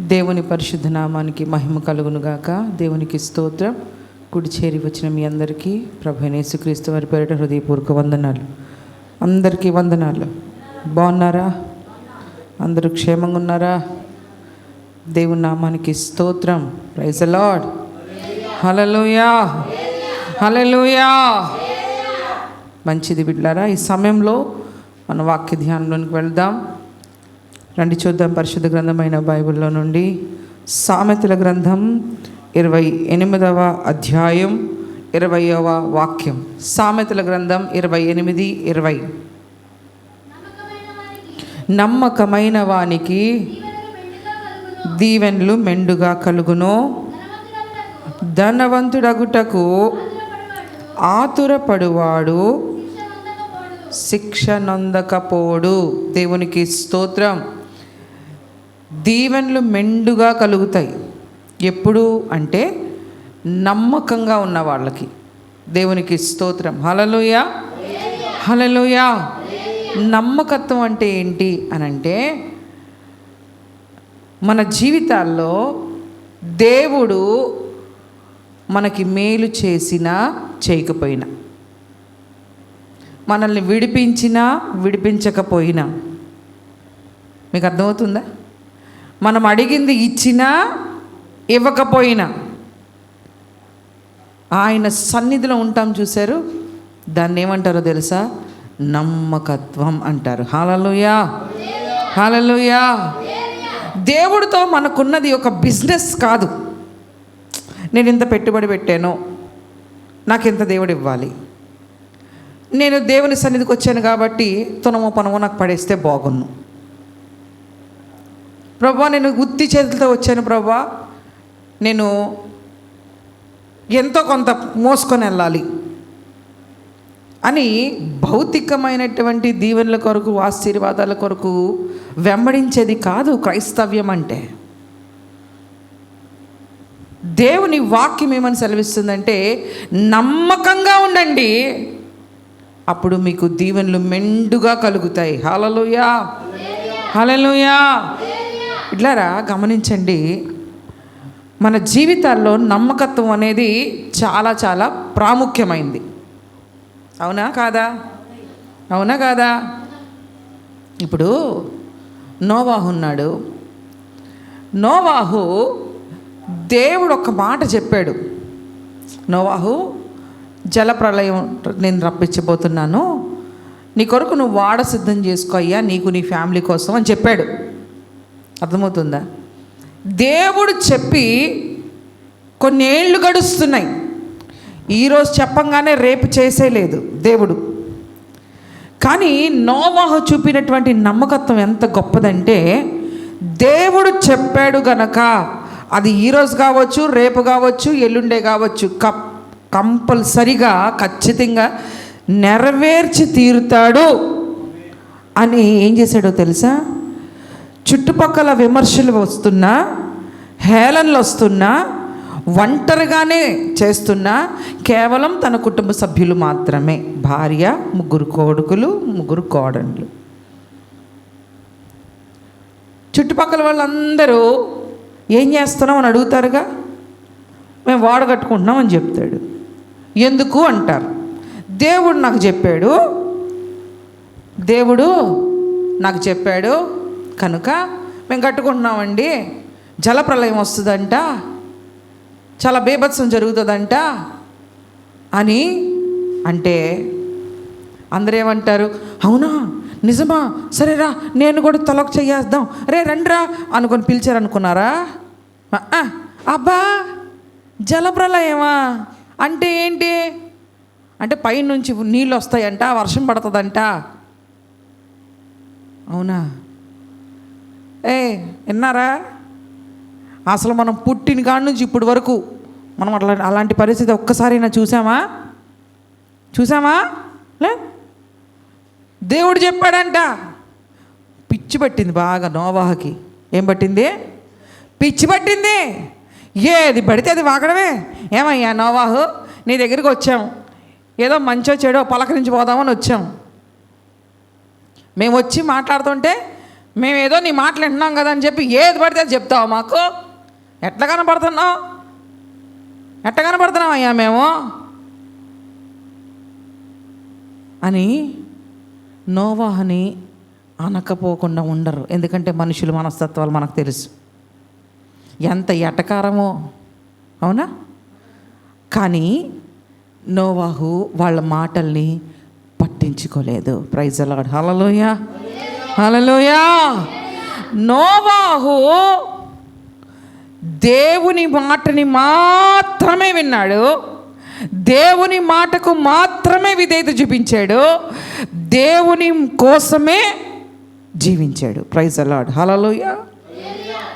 దేవుని పరిశుద్ధ నామానికి మహిమ కలుగునుగాక. దేవునికి స్తోత్రం. కుడి చేరి వచ్చిన మీ అందరికీ ప్రభువైన యేసుక్రీస్తు వారి పేరిట హృదయపూర్వక వందనాలు. అందరికీ వందనాలు. బాగున్నారా? అందరూ క్షేమంగా ఉన్నారా? దేవుని నామానికి స్తోత్రం. Praise the lord. Hallelujah, hallelujah. మంచిది బిడ్డలారా. ఈ సమయంలో మన వాక్య ధ్యానంలోనికి వెళ్దాం. రండి చూద్దాం. పరిశుద్ధ గ్రంథమైన బైబిల్లో నుండి సామెతల గ్రంథం 28వ అధ్యాయం 20వ వాక్యం. సామెతల గ్రంథం 28:20. నమ్మకమైన వానికి దీవెనలు మెండుగా కలుగును, ధనవంతుడగుటకు ఆతురపడువాడు శిక్ష నొందకపోడు. దేవునికి స్తోత్రం. దీవెనలు మెండుగా కలుగుతాయి. ఎప్పుడు అంటే నమ్మకంగా ఉన్న వాళ్ళకి. దేవునికి స్తోత్రం. హల్లెలూయా, హల్లెలూయా. నమ్మకత్వం అంటే ఏంటి అనంటే, మన జీవితాల్లో దేవుడు మనకి మేలు చేసినా చేయకపోయినా, మనల్ని విడిపించినా విడిపించకపోయినా, మీకు అర్థమవుతుందా? మనం అడిగింది ఇచ్చినా ఇవ్వకపోయినా ఆయన సన్నిధిలో ఉంటాం. చూశారు? దాన్ని ఏమంటారో తెలుసా? నమ్మకత్వం అంటారు. హల్లెలూయా, హల్లెలూయా. దేవుడితో మనకున్నది ఒక బిజినెస్ కాదు. నేను ఇంత పెట్టుబడి పెట్టాను, నాకు ఇంత దేవుడు ఇవ్వాలి, నేను దేవుని సన్నిధికి వచ్చాను కాబట్టి తునమో పనమో నాకు పడేస్తే బాగున్ను. ప్రభా, నేను ఉత్తి చేతులతో వచ్చాను ప్రభా, నేను ఎంతో కొంత మోసుకొని వెళ్ళాలి అని భౌతికమైనటువంటి దీవెనల కొరకు, ఆశీర్వాదాల కొరకు వెంబడించేది కాదు క్రైస్తవ్యం అంటే. దేవుని వాక్యం ఏమని సెలవిస్తుందంటే, నమ్మకంగా ఉండండి, అప్పుడు మీకు దీవెనలు మెండుగా కలుగుతాయి. హల్లెలూయా, హల్లెలూయా. ఇట్లారా గమనించండి, మన జీవితాల్లో నమ్మకత్వం అనేది చాలా చాలా ప్రాముఖ్యమైంది. అవునా కాదా? అవునా కాదా? ఇప్పుడు నోవాహు ఉన్నాడు. నోవాహు దేవుడు ఒక మాట చెప్పాడు. నోవాహు, జలప్రళయం నేను రప్పించబోతున్నాను, నీ కొరకు నువ్వు వాడ సిద్ధం చేసుకో అయ్యా, నీకు నీ ఫ్యామిలీ కోసం అని చెప్పాడు. అర్థమవుతుందా? దేవుడు చెప్పి కొన్ని ఏళ్ళు గడుస్తున్నాయి. ఈరోజు చెప్పంగానే రేపు చేసేలేదు దేవుడు. కానీ నోవాహు చూపినటువంటి నమ్మకత్వం ఎంత గొప్పదంటే, దేవుడు చెప్పాడు గనక అది ఈరోజు కావచ్చు, రేపు కావచ్చు, ఎల్లుండే కావచ్చు, కంపల్సరిగా ఖచ్చితంగా నెరవేర్చి తీరుతాడు అని ఏం చేశాడో తెలుసా? చుట్టుపక్కల విమర్శలు వస్తున్నా, హేళనలు వస్తున్నా, ఒంటరిగానే చేస్తున్నా, కేవలం తన కుటుంబ సభ్యులు మాత్రమే, భార్య, 3 కొడుకులు, 3 కోడళ్ళు. చుట్టుపక్కల వాళ్ళందరూ ఏం చేస్తున్నాం అని అడుగుతారుగా. మేము వాడ కట్టుకుంటున్నాం అని చెప్తాడు. ఎందుకు అంటారు. దేవుడు నాకు చెప్పాడు కనుక మేము కట్టుకుంటున్నామండి. జలప్రళయం వస్తుందంట, చాలా బీభత్సం జరుగుతుందంట అని అంటే అందరూ ఏమంటారు? అవునా, నిజమా, సరేరా నేను కూడా తలకు చెయ్యేద్దాం, రే రండిరా అనుకొని పిలిచారనుకున్నారా? అబ్బా, జలప్రళయమా అంటే ఏంటి అంటే పైనుంచి నీళ్ళు వస్తాయంట, వర్షం పడుతుందంట. అవునా? విన్నారా? అసలు మనం పుట్టిన కాడి నుంచి ఇప్పటి వరకు మనం అలాంటి పరిస్థితి ఒక్కసారైనా చూసామా? లే. దేవుడు చెప్పాడంట. పిచ్చి పట్టింది బాగా నోవాహుకి. ఏం పట్టింది? పిచ్చి పట్టింది. ఏది పడితే అది వాగడమే. ఏమయ్యా నోవాహు, నీ దగ్గరికి వచ్చాము, ఏదో మంచో చెడో పలకరించి పోదామని వచ్చాము. మేము వచ్చి మాట్లాడుతుంటే మేమేదో నీ మాటలు వింటున్నాం కదా అని చెప్పి ఏది పడితే అది చెప్తావు మాకు? ఎట్లా కనపడుతున్నావు? ఎట్లా కనపడుతున్నాం అయ్యా మేము అని నోవాహుని అనకపోకుండా ఉండరు. ఎందుకంటే మనుషుల మనస్తత్వాలు మనకు తెలుసు, ఎంత ఎటకారమో, అవునా? కానీ నోవాహు వాళ్ళ మాటల్ని పట్టించుకోలేదు. Praise the lord. Hallelujah, hallelujah. నోవాహు దేవుని మాటని మాత్రమే విన్నాడు, దేవుని మాటకు మాత్రమే విధేయత చూపించాడు, దేవుని కోసమే జీవించాడు. Praise the lord. Hallelujah,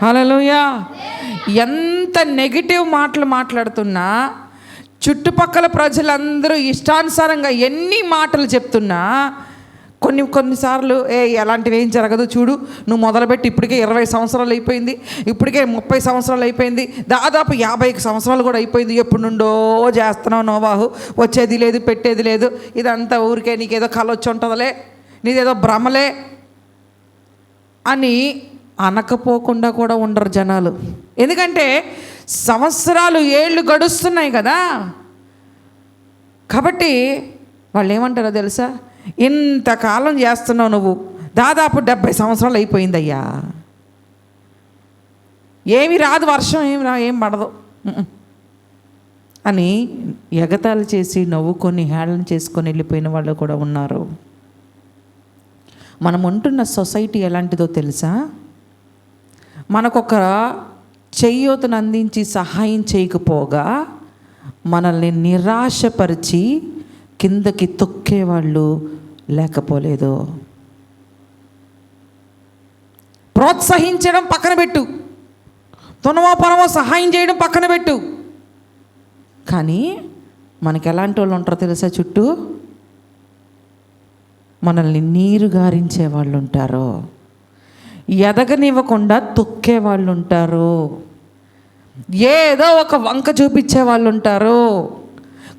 hallelujah. ఎంత నెగిటివ్ మాటలు మాట్లాడుతున్నా, చుట్టుపక్కల ప్రజలందరూ ఇష్టానుసారంగా ఎన్ని మాటలు చెప్తున్నా, కొన్నిసార్లు ఎలాంటివి ఏం జరగదు చూడు, నువ్వు మొదలుపెట్టి ఇప్పటికే 20 సంవత్సరాలు అయిపోయింది, ఇప్పటికే 30 సంవత్సరాలు అయిపోయింది, దాదాపు 50 సంవత్సరాలు కూడా అయిపోయింది, ఎప్పుడు నుండో చేస్తున్నావు నోవాహు, వచ్చేది లేదు పెట్టేది లేదు, ఇదంతా ఊరికే నీకేదో కళ వచ్చి ఉంటుందిలే, నీదేదో భ్రమలే అని అనకపోకుండా కూడా ఉండరు జనాలు. ఎందుకంటే సంవత్సరాలు ఏళ్ళు గడుస్తున్నాయి కదా. కాబట్టి వాళ్ళు ఏమంటారో తెలుసా? ఇంతకాలం చేస్తున్నావు నువ్వు, దాదాపు 70 సంవత్సరాలు అయిపోయిందయ్యా, ఏమి రాదు, వర్షం ఏం పడదు అని ఎగతాళి చేసి నవ్వుకొని హేళన చేసుకొని వెళ్ళిపోయిన వాళ్ళు కూడా ఉన్నారు. మనం ఉంటున్న సొసైటీ ఎలాంటిదో తెలుసా? మనకొక చెయ్యోతను అందించి సహాయం చేయకపోగా మనల్ని నిరాశపరిచి కిందకి తొక్కేవాళ్ళు లేకపోలేదు. ప్రోత్సహించడం పక్కన పెట్టు, తునమో పనమో సహాయం చేయడం పక్కన పెట్టు, కానీ మనకి ఎలాంటి వాళ్ళు ఉంటారో తెలుసా? చుట్టూ మనల్ని నీరు గారించే వాళ్ళు ఉంటారు, ఎదగనివ్వకుండా తొక్కే వాళ్ళు ఉంటారు, ఏదో ఒక వంక చూపించే వాళ్ళు ఉంటారు.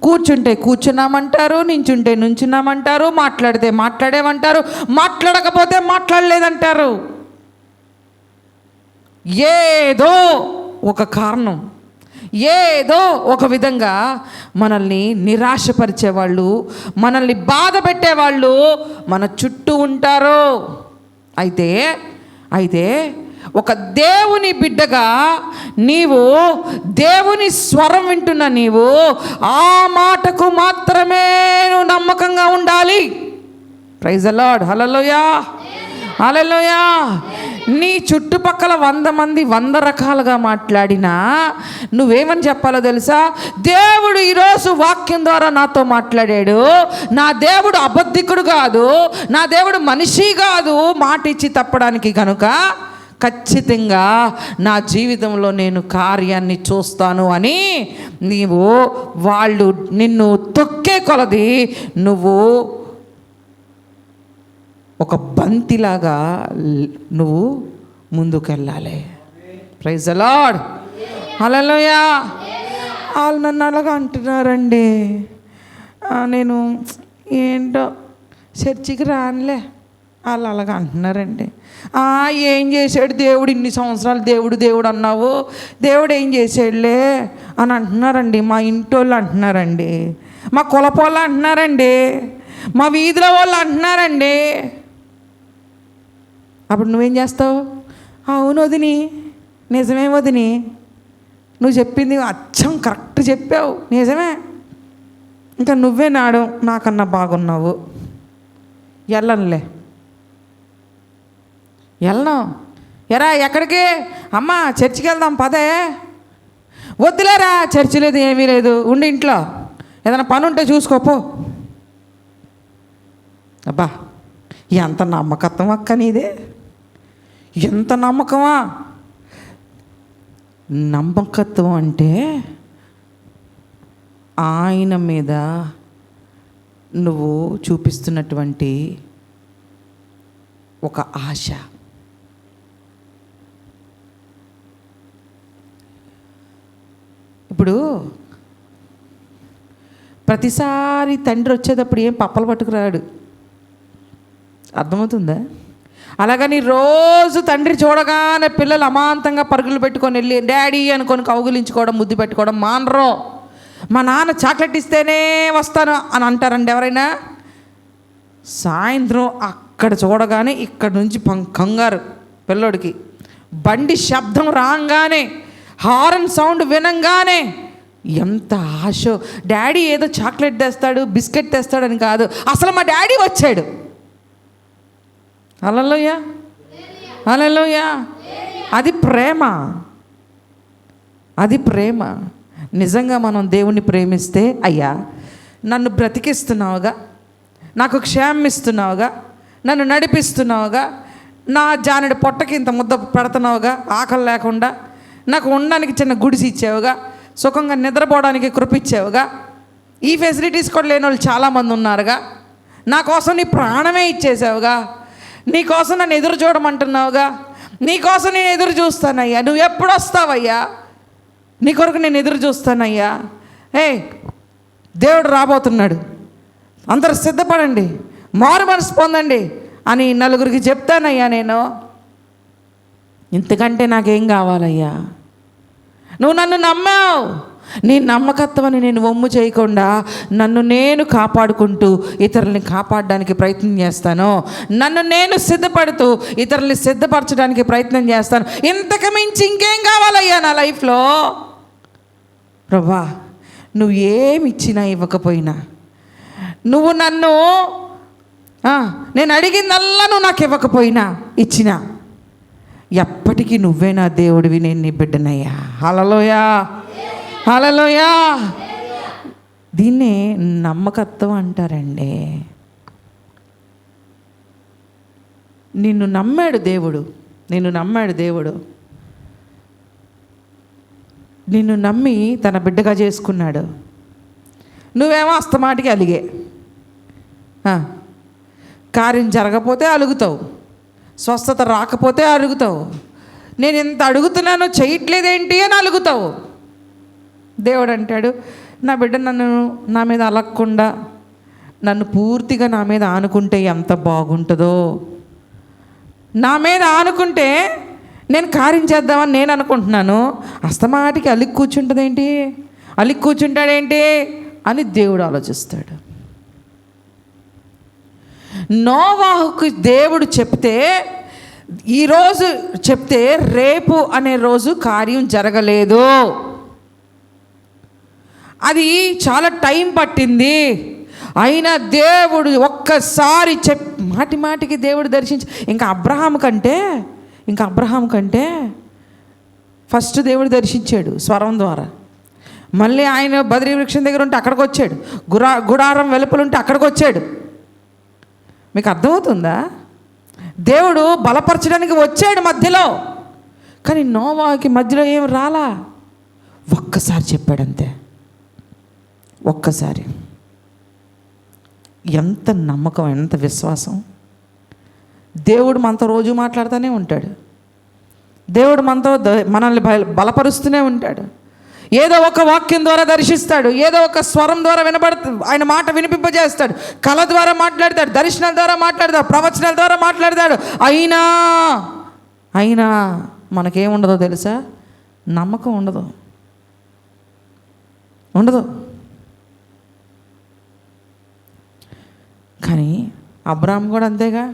కూర్చుంటే కూర్చున్నామంటారు, నించుంటే నుంచున్నామంటారు, మాట్లాడితే మాట్లాడేమంటారు, మాట్లాడకపోతే మాట్లాడలేదంటారు. ఏదో ఒక కారణం, ఏదో ఒక విధంగా మనల్ని నిరాశపరిచేవాళ్ళు, మనల్ని బాధ పెట్టేవాళ్ళు మన చుట్టూ ఉంటారు. అయితే ఒక దేవుని బిడ్డగా నీవు దేవుని స్వరం వింటున్న నీవు ఆ మాటకు మాత్రమే నువ్వు నమ్మకంగా ఉండాలి. Praise the lord. Hallelujah, hallelujah. నీ చుట్టుపక్కల 100 మంది 100 రకాలుగా మాట్లాడినా నువ్వేమని చెప్పాలో తెలుసా? దేవుడు ఈరోజు వాక్యం ద్వారా నాతో మాట్లాడాడు, నా దేవుడు అబద్ధికుడు కాదు, నా దేవుడు మనిషి కాదు మాట ఇచ్చి తప్పడానికి, కనుక ఖచ్చితంగా నా జీవితంలో నేను కార్యాన్ని చూస్తాను అని నీవు వాళ్ళు నిన్ను తొక్కే కొలది నువ్వు ఒక బంతిలాగా నువ్వు ముందుకెళ్ళాలి. Praise the lord. హల్లెలూయా. వాళ్ళు నన్ను అలాగా అంటున్నారండి, నేను ఏంటో చర్చికి రానులే, వాళ్ళు అలాగా అంటున్నారండి. ఏం చేశాడు దేవుడు, ఇన్ని సంవత్సరాలు దేవుడు అన్నావు, దేవుడు ఏం చేసాడులే అని అంటున్నారండి. మా ఇంటి వాళ్ళు అంటున్నారండి, మా కులపోళ్ళు అంటున్నారండి, మా వీధిలో వాళ్ళు అంటున్నారండి. అప్పుడు నువ్వేం చేస్తావు? అవును వదిని, నిజమే వదిని, నువ్వు చెప్పింది అచ్చం కరెక్ట్ చెప్పావు, నిజమే, ఇంకా నువ్వే నాకన్నా బాగున్నావు, వెళ్ళనులే, వెళ్ళను. ఎరా ఎక్కడికి? అమ్మ చర్చికి వెళ్దాం పదే. వద్దులేరా, చర్చి లేదు ఏమీ లేదు, ఉండి ఇంట్లో ఏదైనా పని ఉంటే చూసుకోపో. అబ్బా ఎంత నమ్మకత్వం అక్క నీదే, ఎంత నమ్మకమా! నమ్మకత్వం అంటే ఆయన మీద నువ్వు చూపిస్తున్నటువంటి ఒక ఆశ. ఇప్పుడు ప్రతిసారి తండ్రి వచ్చేటప్పుడు ఏం పప్పలు పట్టుకురాడు, అర్థమవుతుందా? అలాగని రోజు తండ్రి చూడగానే పిల్లలు అమాంతంగా పరుగులు పెట్టుకొని వెళ్ళి డాడీ అనుకొని కౌగులించుకోవడం, ముద్దు పెట్టుకోవడం మానరు. మా నాన్న చాక్లెట్ ఇస్తేనే వస్తాను అని అంటారండి ఎవరైనా? సాయంత్రం అక్కడ చూడగానే ఇక్కడ నుంచి కంగారు పిల్లోడికి. బండి శబ్దం రాగానే, హారన్ సౌండ్ వినంగానే ఎంత ఆశో. డాడీ ఏదో చాక్లెట్ తెస్తాడు, బిస్కెట్ తెస్తాడని కాదు, అసలు మా డాడీ వచ్చాడు. హల్లెలూయా, హల్లెలూయా. అది ప్రేమ, అది ప్రేమ. నిజంగా మనం దేవుణ్ణి ప్రేమిస్తే, అయ్యా నన్ను బ్రతికిస్తున్నావుగా, నాకు క్షేమం ఇస్తున్నావుగా, నన్ను నడిపిస్తున్నావుగా, నా జానడి పొట్టకి ఇంత ముద్ద పెడుతున్నావుగా ఆకలి లేకుండా, నాకు ఉండడానికి చిన్న గుడిసి ఇచ్చావుగా, సుఖంగా నిద్రపోవడానికి కృపిచ్చావుగా, ఈ ఫెసిలిటీస్ కూడా లేని వాళ్ళు చాలామంది ఉన్నారుగా, నా కోసం నీ ప్రాణమే ఇచ్చేసావుగా, నీ కోసం నన్ను ఎదురు చూడమంటున్నావుగా, నీ కోసం నేను ఎదురు చూస్తానయ్యా, నువ్వు ఎప్పుడు వస్తావయ్యా, నీ కొరకు నేను ఎదురు చూస్తానయ్యా. దేవుడు రాబోతున్నాడు, అందరూ సిద్ధపడండి, మారు మనసు పొందండి అని నలుగురికి చెప్తానయ్యా నేను. ఇంతకంటే నాకేం కావాలయ్యా? నువ్వు నన్ను నమ్మావు, నీ నమ్మకత్వాన్ని నేను వమ్ము చేయకుండా నన్ను నేను కాపాడుకుంటూ ఇతరుల్ని కాపాడడానికి ప్రయత్నం చేస్తాను. నన్ను నేను సిద్ధపడుతూ ఇతరుల్ని సిద్ధపరచడానికి ప్రయత్నం చేస్తాను. ఇంతకు మించి ఇంకేం కావాలయ్యా నా లైఫ్లో? ప్రభా, నువ్వు ఏమి ఇచ్చినా ఇవ్వకపోయినా, నువ్వు నన్ను నేను అడిగిందల్లా నువ్వు నాకు ఇవ్వకపోయినా ఇచ్చినా, ఎప్పటికీ నువ్వే నా దేవుడివి, నేను నీ బిడ్డనయ్యా. హల్లెలూయా, హల్లెలూయా. దీన్నే నమ్మకత్వం అంటారండి. నిన్ను నమ్మాడు దేవుడు, నిన్ను నమ్మాడు దేవుడు, నిన్ను నమ్మి తన బిడ్డగా చేసుకున్నాడు. నువ్వేమో అస్తమాటికి అలిగే, కార్యం జరగకపోతే అలుగుతావు, స్వస్థత రాకపోతే అలుగుతావు, నేను ఇంత అడుగుతున్నాను చేయట్లేదేంటి అని అలుగుతావు. దేవుడు అంటాడు, నా బిడ్డ నా మీద అలగకుండా నన్ను పూర్తిగా నా మీద ఆనుకుంటే ఎంత బాగుంటుందో. నా మీద ఆనుకుంటే నేను కార్యం చేద్దామని నేను అనుకుంటున్నాను, అస్తమాటికి అలిగి కూర్చుంటుందేంటి, అలిగి కూర్చుంటాడేంటి అని దేవుడు ఆలోచిస్తాడు. నోవాహుకు దేవుడు చెప్తే, ఈరోజు చెప్తే రేపు అనే రోజు కార్యం జరగలేదు. అది చాలా టైం పట్టింది. అయినా దేవుడు ఒక్కసారి మాటి మాటికి దేవుడు దర్శించి, ఇంకా అబ్రహాం కంటే ఫస్ట్ దేవుడు దర్శించాడు స్వరం ద్వారా. మళ్ళీ ఆయన బద్రీ వృక్షం దగ్గర ఉంటే అక్కడికి వచ్చాడు, గుడారం వెలుపలుంటే అక్కడికి వచ్చాడు. మీకు అర్థమవుతుందా? దేవుడు బలపరచడానికి వచ్చాడు మధ్యలో, కానీ నోవాకి మధ్యలో ఏం రాలా. ఒక్కసారి చెప్పాడంతే, ఒక్కసారి. ఎంత నమ్మకం, ఎంత విశ్వాసం. దేవుడు మనతో రోజు మాట్లాడుతూనే ఉంటాడు, దేవుడు మనల్ని బలపరుస్తూనే ఉంటాడు. ఏదో ఒక వాక్యం ద్వారా దర్శిస్తాడు, ఏదో ఒక స్వరం ద్వారా ఆయన మాట వినిపింపజేస్తాడు, కళ ద్వారా మాట్లాడతాడు, దర్శనాల ద్వారా మాట్లాడతాడు, ప్రవచనాల ద్వారా మాట్లాడతాడు. అయినా మనకేముండదో తెలుసా? నమ్మకం ఉండదు. కానీ అబ్రాహాం కూడా అంతేగా.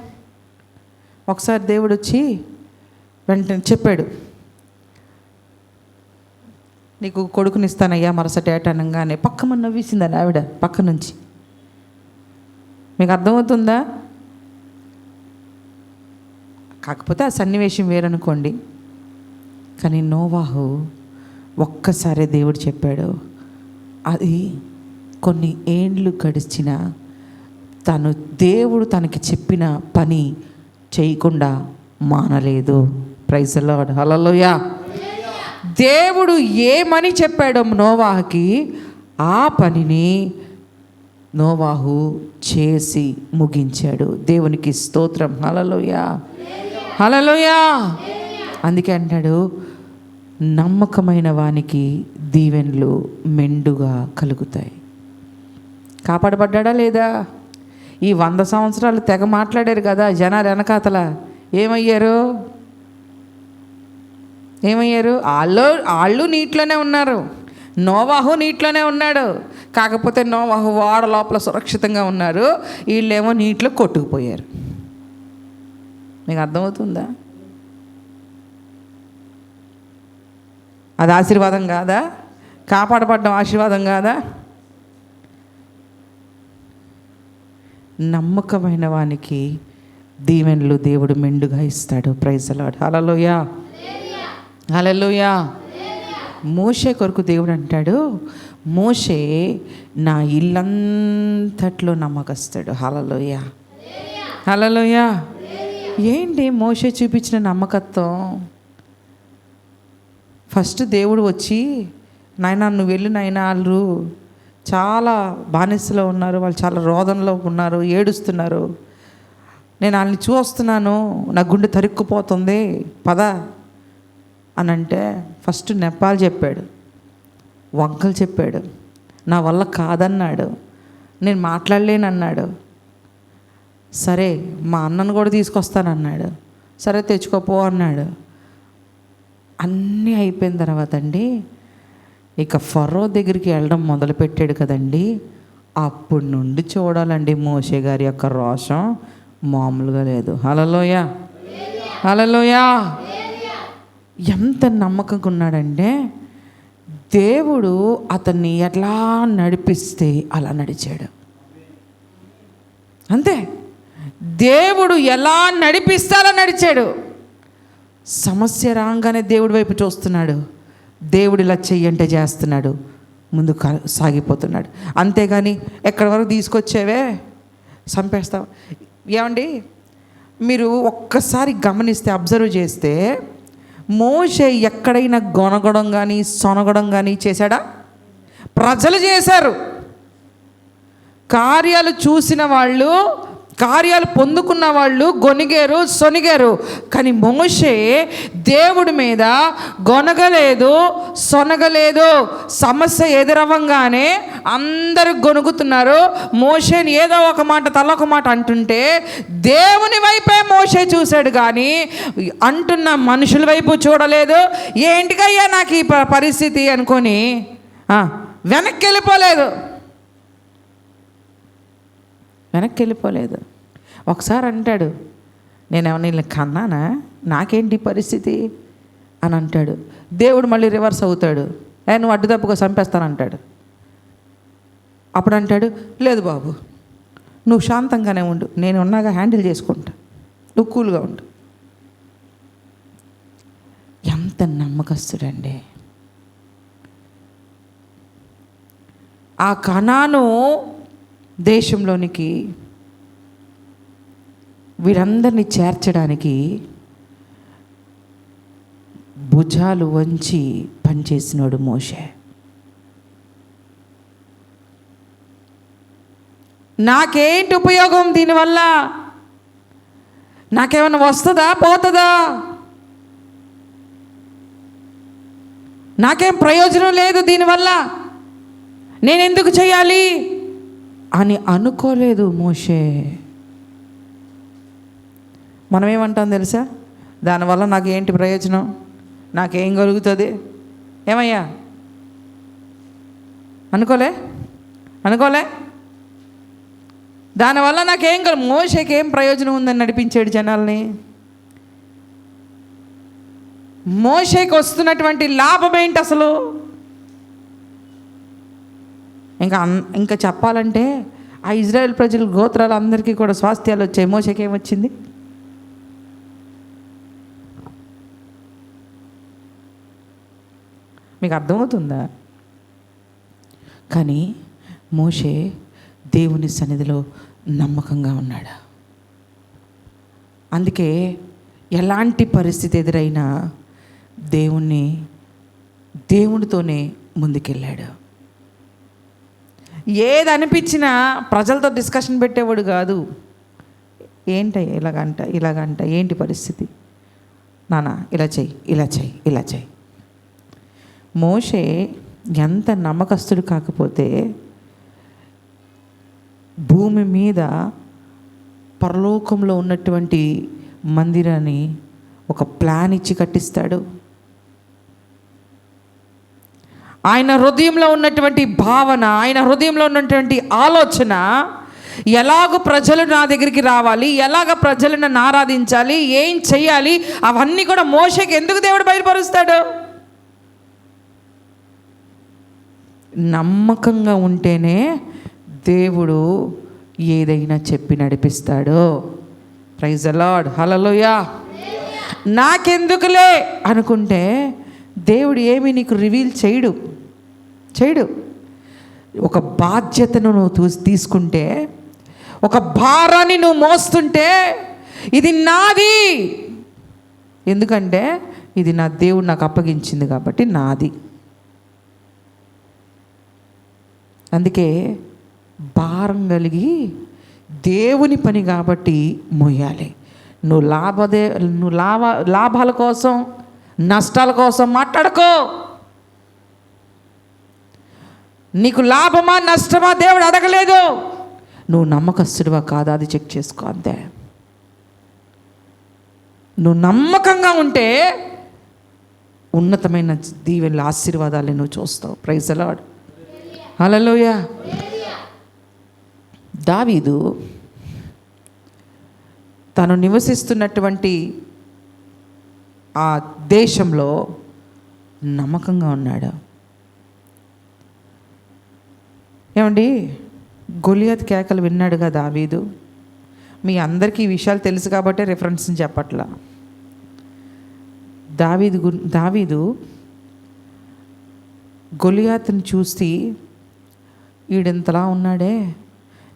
ఒకసారి దేవుడు వచ్చి వెంటనే చెప్పాడు, నీకు కొడుకునిస్తానయ్యా మరుసటి ఏట అనగానే పక్కమని నవ్వేసిందని ఆవిడ పక్క నుంచి. మీకు అర్థమవుతుందా? కాకపోతే ఆ సన్నివేశం వేరనుకోండి. కానీ నోవాహు ఒక్కసారి దేవుడు చెప్పాడు. అది కొన్ని ఏండ్లు గడిచిన దేవుడు తనకి చెప్పిన పని చేయకుండా మానలేదు. ప్రైజ్ ది లార్డ్, హల్లెలూయా. దేవుడు ఏమని చెప్పాడో నోవాహుకి, ఆ పనిని నోవాహు చేసి ముగించాడు. దేవునికి స్తోత్రం, హల్లెలూయా, హల్లెలూయా. అందుకే అంటాడు, నమ్మకమైన వానికి దీవెనలు మెండుగా కలుగుతాయి. కాపాడబడ్డా లేదా? ఈ 100 సంవత్సరాలు తెగ మాట్లాడారు కదా జనాలు వెనకాతల, ఏమయ్యారు? వాళ్ళు నీటిలోనే ఉన్నారు, నోవాహు నీటిలోనే ఉన్నాడు. కాకపోతే నోవాహు వాడ లోపల సురక్షితంగా ఉన్నారు, వీళ్ళేమో నీటిలో కొట్టుకుపోయారు. మీకు అర్థమవుతుందా? అది ఆశీర్వాదం కాదా? కాపాడబడ్డం ఆశీర్వాదం కాదా? నమ్మకమైన వానికి దీవెనలు దేవుడు మెండుగా ఇస్తాడు. Praise the lord. Hallelujah, hallelujah. మోషే కొరకు దేవుడు అంటాడు, మోషే నా ఇల్లంతట్లో నమ్మకస్తాడు. హల్లెలూయా, హల్లెలూయా. ఏంటి మోషే చూపించిన నమ్మకత్వం? ఫస్ట్ దేవుడు వచ్చి, నాయనా నువ్వు వెళ్ళు నాయనా, వాళ్ళు చాలా బానిసలో ఉన్నారు, వాళ్ళు చాలా రోదనలో ఉన్నారు, ఏడుస్తున్నారు, నేను వాళ్ళని చూస్తున్నాను, నా గుండె తరుక్కుపోతుంది, పద అని అంటే ఫస్ట్ నెప్పాలు చెప్పాడు, వంకలు చెప్పాడు, నా వల్ల కాదన్నాడు, నేను మాట్లాడలేనన్నాడు. సరే మా అన్నను కూడా తీసుకొస్తానన్నాడు, సరే తెచ్చుకోపో అన్నాడు. అన్నీ అయిపోయిన తర్వాత అండి ఇక ఫరో దగ్గరికి వెళ్ళడం మొదలుపెట్టాడు కదండి. అప్పటి నుండి చూడాలండి మోషే గారి యొక్క రోషం మామూలుగా లేదు. హల్లెలూయా, హల్లెలూయా. ఎంత నమ్మకంగా ఉన్నాడంటే దేవుడు అతన్ని ఎట్లా నడిపిస్తే అలా నడిచాడు. అంతే, దేవుడు ఎలా నడిపిస్తే అలా నడిచాడు. సమస్య రాగానే దేవుడి వైపు చూస్తున్నాడు, దేవుడు ఇలా చెయ్యంటే చేస్తున్నాడు, ముందు సాగిపోతున్నాడు. అంతేగాని ఎక్కడి వరకు తీసుకొచ్చేవే చంపేస్తావు. ఏమండి మీరు ఒక్కసారి గమనిస్తే, అబ్జర్వ్ చేస్తే, మోషే ఎక్కడైనా గొనగడం కానీ సొనగడం కానీ చేశాడా? ప్రజలు చేశారు. కార్యాలు చూసిన వాళ్ళు, కార్యాలు పొందుకున్న వాళ్ళు గొనిగారు, సొనిగారు. కానీ మోషే దేవుడి మీద గొనగలేదు, సొనగలేదు. సమస్య ఎదురవ్వంగానే అందరూ గొనుగుతున్నారు. మోషేని ఏదో ఒక మాట తలొక మాట అంటుంటే దేవుని వైపే మోషే చూశాడు, కానీ అంటున్న మనుషుల వైపు చూడలేదు. ఏంటికయ్యా నాకు ఈ పరిస్థితి అనుకొని వెనక్కి వెళ్ళిపోలేదు. ఒకసారి అంటాడు, నేనేమన్నా వీళ్ళని కన్నానా, నాకేంటి పరిస్థితి అని అంటాడు. దేవుడు మళ్ళీ రివర్స్ అవుతాడు, నువ్వు అడ్డు తప్పుగా చంపేస్తానంటాడు. అప్పుడు అంటాడు, లేదు బాబు నువ్వు శాంతంగానే ఉండు, నేను ఉన్నాగా హ్యాండిల్ చేసుకుంటా, నువ్వు కూల్గా ఉండు. ఎంత నమ్మకస్తుడండి. ఆ కనాను దేశంలోనికి వీరందరినీ చేర్చడానికి భుజాలు వంచి పనిచేసినాడు మోషే. నాకేంటి ఉపయోగం దీనివల్ల? నాకేమైనా వస్తుందా పోతుందా? నాకేం ప్రయోజనం లేదు దీనివల్ల, నేనెందుకు చేయాలి అని అనుకోలేదు మోషే. మనం ఏమంటాం తెలుసా? దానివల్ల నాకు ఏంటి ప్రయోజనం, నాకేం కలుగుతుంది, ఏమయ్యా అనుకోలే. దానివల్ల నాకేం మోషేకి ఏం ప్రయోజనం ఉందని నడిపించాడు జనాల్ని. మోషేకి వస్తున్నటువంటి లాభం ఏంటి అసలు? ఇంకా చెప్పాలంటే ఆ ఇజ్రాయెల్ ప్రజల గోత్రాలు అందరికీ కూడా స్వాస్థ్యాలు వచ్చాయి. మోషేకి ఏమొచ్చింది? మీకు అర్థమవుతుందా? కానీ మోషే దేవుని సన్నిధిలో నమ్మకంగా ఉన్నాడు. అందుకే ఎలాంటి పరిస్థితి ఎదురైనా దేవునితోనే ముందుకెళ్ళాడు. ఏది అనిపించినా ప్రజలతో డిస్కషన్ పెట్టేవాడు కాదు. ఏంటయ్యా ఇలాగంట ఏంటి పరిస్థితి, నానా ఇలా చెయ్యి. మోషే ఎంత నమ్మకస్తుడు కాకపోతే భూమి మీద పరలోకంలో ఉన్నటువంటి మందిరాన్ని ఒక ప్లాన్ ఇచ్చి కట్టిస్తాడు. ఆయన హృదయంలో ఉన్నటువంటి భావన, ఆయన హృదయంలో ఉన్నటువంటి ఆలోచన, ఎలాగ ప్రజలు నా దగ్గరికి రావాలి, ఎలాగ ప్రజలు నన్ను ఆరాధించాలి, ఏం చెయ్యాలి, అవన్నీ కూడా మోషేకి ఎందుకు దేవుడు బయలుపరుస్తాడు? నమ్మకంగా ఉంటేనే దేవుడు ఏదైనా చెప్పి నడిపిస్తాడు. ప్రైజ్ ది లార్డ్, హల్లెలూయా. నాకెందుకులే అనుకుంటే దేవుడు ఏమీ నీకు రివీల్ చేయడు. ఒక బాధ్యతను నువ్వు తీసుకుంటే, ఒక భారాన్ని నువ్వు మోస్తుంటే, ఇది నాది, ఎందుకంటే ఇది నా దేవుడు నాకు అప్పగించింది కాబట్టి నాది. అందుకే భారం కలిగి దేవుని పని కాబట్టి మోయాలి. నువ్వు లాభాల కోసం, నష్టాల కోసం మాట్లాడుకో. నీకు లాభమా నష్టమా దేవుడు అడగలేదు. నువ్వు నమ్మకస్తుడివా కాదా అది చెక్ చేసుకో, అంతే. నువ్వు నమ్మకంగా ఉంటే ఉన్నతమైన దీవెనలు, ఆశీర్వాదాలు నువ్వు చూస్తావు. ప్రైజ్ ది లార్డ్, హల్లెలూయా. దావీదు తను నివసిస్తున్నటువంటి ఆ దేశంలో నమ్మకంగా ఉన్నాడు. ఏమండి, గొలియాత్ కేకలు విన్నాడుగా దావీదు. మీ అందరికీ ఈ విషయాలు తెలుసు కాబట్టి రిఫరెన్స్ చెప్పట్లా. దావీదు గొలియాత్ని చూసి, ఈడింతలా ఉన్నాడే,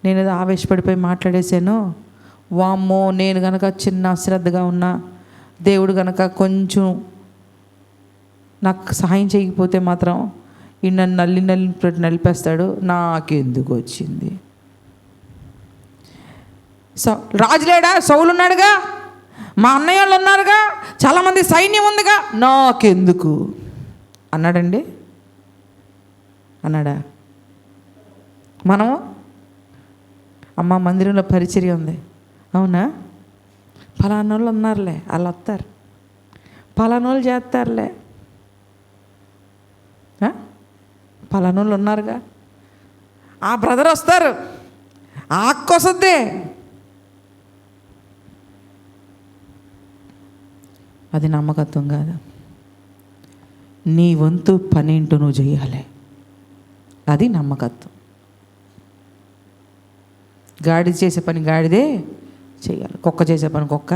నేను ఏదో ఆవేశపడిపోయి మాట్లాడేశాను, వామ్మో, నేను గనక చిన్న అశ్రద్ధగా ఉన్నా, దేవుడు గనక కొంచెం నాకు సహాయం చేయకపోతే మాత్రం ఈ నన్ను నలిపేస్తాడు, నాకెందుకు వచ్చింది. రాజులేడా, సౌలు ఉన్నాడుగా, మా అన్నయ్య వాళ్ళు ఉన్నారుగా, చాలామంది సైన్యం ఉందిగా, నాకెందుకు అన్నాడండి? అన్నాడా? మనము అమ్మ మందిరంలో పరిచర్య ఉంది, అవునా, ఫలానా వాళ్ళు ఉన్నారులే, వాళ్ళు వస్తారు, ఫలానా వాళ్ళు చేస్తారులే, ఫలానా వాళ్ళు ఉన్నారుగా, ఆ బ్రదర్ వస్తారు, ఆ అక్క వస్తుంది. అది నమ్మకత్వం కాదు. నీ వంతు పనేంటో నువ్వు చేయాలి, అది నమ్మకత్వం. గాడి చేసే పని గాడిదే చేయాలి, కుక్క చేసే పని కుక్క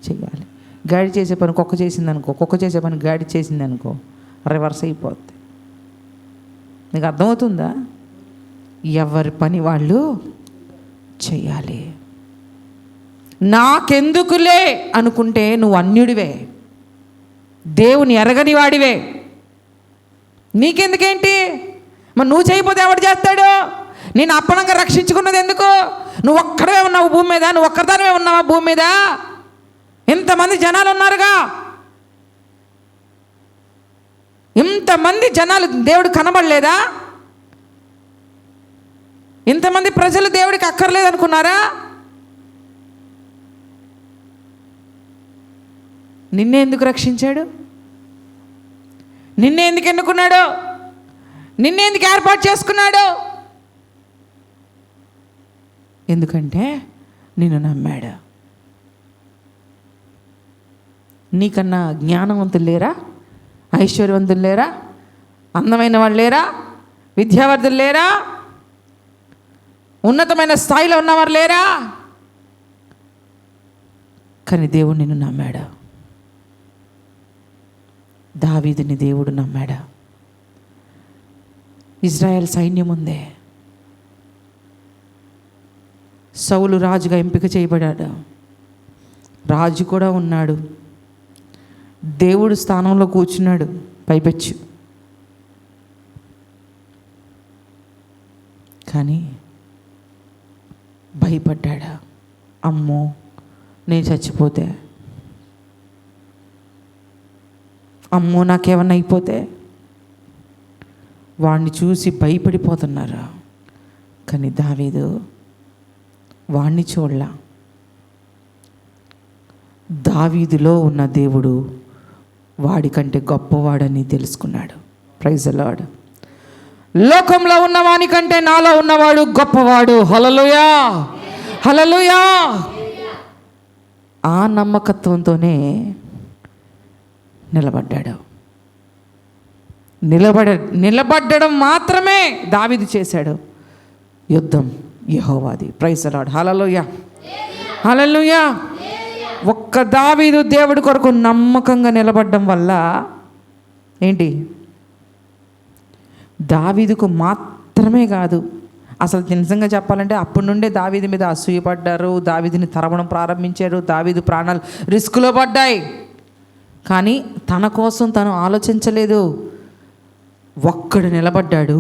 చేయాలి. గాడి చేసే పని కుక్క చేసిందనుకో, కుక్క చేసే పని గాడి చేసిందనుకో, రివర్స్ అయిపోద్ది. నీకు అర్థమవుతుందా? ఎవరి పని వాళ్ళు చేయాలి. నాకెందుకులే అనుకుంటే నువ్వు అన్యుడివే, దేవుని ఎరగని వాడివే. నీకెందుకేంటి? మరి నువ్వు చేయకపోతే ఎవడు చేస్తాడు? నేను అప్పనంగా రక్షించుకున్నది ఎందుకు? నువ్వు ఒక్కడే ఉన్నావు భూమి మీద, నువ్వు ఒక్కదానివే ఉన్నావా భూమి మీద? ఇంతమంది జనాలు ఉన్నారుగా, ఇంతమంది జనాలు దేవుడు కనబడలేదా? ఇంతమంది ప్రజలు దేవుడికి అక్కర్లేదు అనుకున్నారా? నిన్నే ఎందుకు రక్షించాడు? నిన్నే ఎందుకు ఎన్నుకున్నాడు? నిన్నే ఎందుకు ఏర్పాటు చేసుకున్నాడు? ఎందుకంటే నిన్ను నమ్మాడు. నీకన్నా జ్ఞానవంతులు లేరా? ఐశ్వర్యవంతులు లేరా? అందమైన వాళ్ళు లేరా? విద్యావంతులు లేరా? ఉన్నతమైన స్థాయిలో ఉన్నవారు లేరా? కానీ దేవుడు నిన్ను నమ్మాడు. దావీదుని దేవుడు నమ్మాడు. ఇజ్రాయెల్ సైన్యం ఉందే, సౌలు రాజుగా ఎంపిక చేయబడ్డాడు, రాజు కూడా ఉన్నాడు, దేవుడు స్థానంలో కూర్చున్నాడు పైపెచ్చు. కానీ భయపడ్డాడు. అమ్మో, నేను చచ్చిపోతే, అమ్మో నాకేమన్నా అయిపోతే, వాడిని చూసి భయపడిపోతున్నారు. కానీ దావీదు వాణ్ణి చూడలా. దావీదులో ఉన్న దేవుడు వాడికంటే గొప్పవాడని తెలుసుకున్నాడు. Praise the Lord. లోకంలో ఉన్నవాని కంటే నాలో ఉన్నవాడు గొప్పవాడు. హల్లెలూయా, హల్లెలూయా. ఆ నమ్మకత్వంతోనే నిలబడ్డాడు. నిలబడడం మాత్రమే దావీదు చేశాడు. యుద్ధం యెహోవాది. Praise the lord. Hallelujah, hallelujah. ఒక్క దావీదు దేవుడి కొరకు నమ్మకంగా నిలబడడం వల్ల ఏంటి, దావీదుకు మాత్రమే కాదు, అసలు నిజంగా చెప్పాలంటే అప్పటి నుండే దావీదు మీద అసూయపడ్డారు, దావీదుని తరమడం ప్రారంభించారు, దావీదు ప్రాణాలు రిస్కులో పడ్డాయి. కానీ తన కోసం తను ఆలోచించలేదు. ఒక్కడు నిలబడ్డాడు,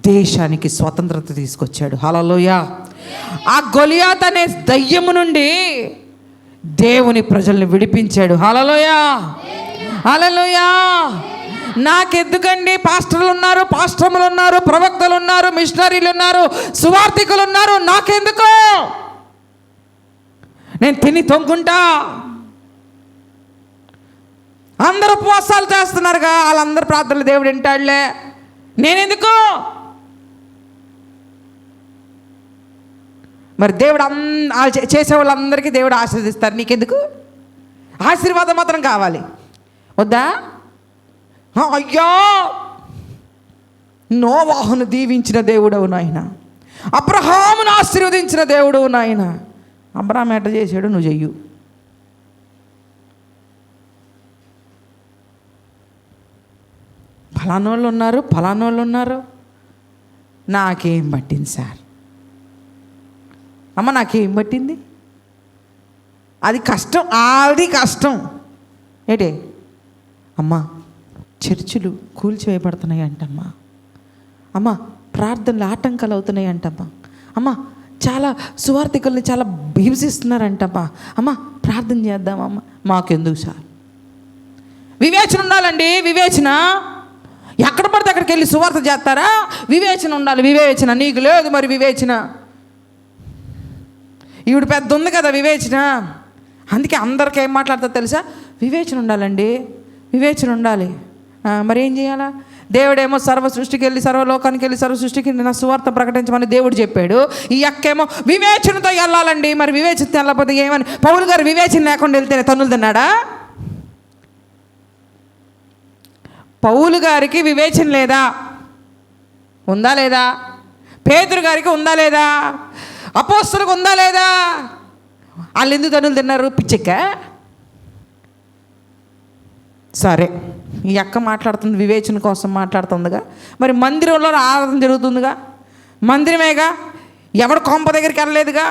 దేశానికి స్వతంత్రత తీసుకొచ్చాడు. హల్లెలూయా. ఆ గొలియాత్ అనే దయ్యము నుండి దేవుని ప్రజల్ని విడిపించాడు. హల్లెలూయా, హల్లెలూయా. నాకెందుకండి, పాస్టర్లు ఉన్నారు, పాస్టర్లు ఉన్నారు, ప్రవక్తలు ఉన్నారు, మిషనరీలు ఉన్నారు, సువార్థికులు ఉన్నారు, నాకెందుకు? నేను తిని తొంగుంటా. అందరూ ఉపవాసాలు చేస్తున్నారుగా, వాళ్ళందరూ ప్రార్థనలు దేవుడు వింటాడులే, నేనెందుకు? మరి దేవుడు చేసే వాళ్ళందరికీ దేవుడు ఆశీర్వదిస్తారు, నీకెందుకు? ఆశీర్వాదం మాత్రం కావాలి, వద్దా? అయ్యా, నోవాహును దీవించిన దేవుడవు నాయన, అబ్రహామును ఆశీర్వదించిన దేవుడవు నాయన. అబ్రహాం ఎట్ట చేశాడు, నువ్వు చెయ్యు. ఫలానోళ్ళు ఉన్నారు, ఫలానోళ్ళు ఉన్నారు, నాకేం పట్టింది సార్? అమ్మ నాకేం పట్టింది? అది కష్టం, అది కష్టం. ఏంటి అమ్మా, చర్చిలు కూల్చివేయబడుతున్నాయి అంటమ్మా, అమ్మ ప్రార్థనలు ఆటంకాలు అవుతున్నాయి అంటమ్మా, అమ్మ చాలా సువార్థికుల్ని చాలా హింసిస్తున్నారంటమ్మా, అమ్మ ప్రార్థన చేద్దామమ్మా. మాకెందుకు సార్? వివేచన ఉండాలండి, వివేచన. ఎక్కడ పడితే అక్కడికి వెళ్ళి సువార్త చేస్తారా? వివేచన ఉండాలి, వివేచన. నీకు లేదు మరి వివేచన. ఈవిడ పెద్ద ఉంది కదా వివేచన, అందుకే అందరికీ ఏం మాట్లాడుతుందో తెలుసా? వివేచన ఉండాలండి, వివేచన ఉండాలి. మరి ఏం చేయాలా? దేవుడేమో సర్వ సృష్టికి వెళ్ళి, సర్వలోకానికి వెళ్ళి, సర్వ సృష్టికి నా సువార్త ప్రకటించమని దేవుడు చెప్పాడు. ఈ అక్కేమో వివేచనతో వెళ్ళాలండి. మరి వివేచనతో వెళ్ళకపోతే ఏమని? పౌలు గారు వివేచన లేకుండా వెళ్తే తన్నులు తిన్నాడా? పౌలు గారికి వివేచన లేదా? ఉందా లేదా? పేతురు గారికి ఉందా లేదా? అపోస్తలుకు ఉందా లేదా? వాళ్ళు ఎందుకు తన్నులు తిన్నారు? పిచ్చెక్క. సరే, ఈ అక్క మాట్లాడుతుంది, వివేచన కోసం మాట్లాడుతుందిగా. మరి మందిరంలో ఆరాధన జరుగుతుందిగా, మందిరమేగా. ఎవడు కొంప దగ్గరికి వెళ్ళలేదుగా,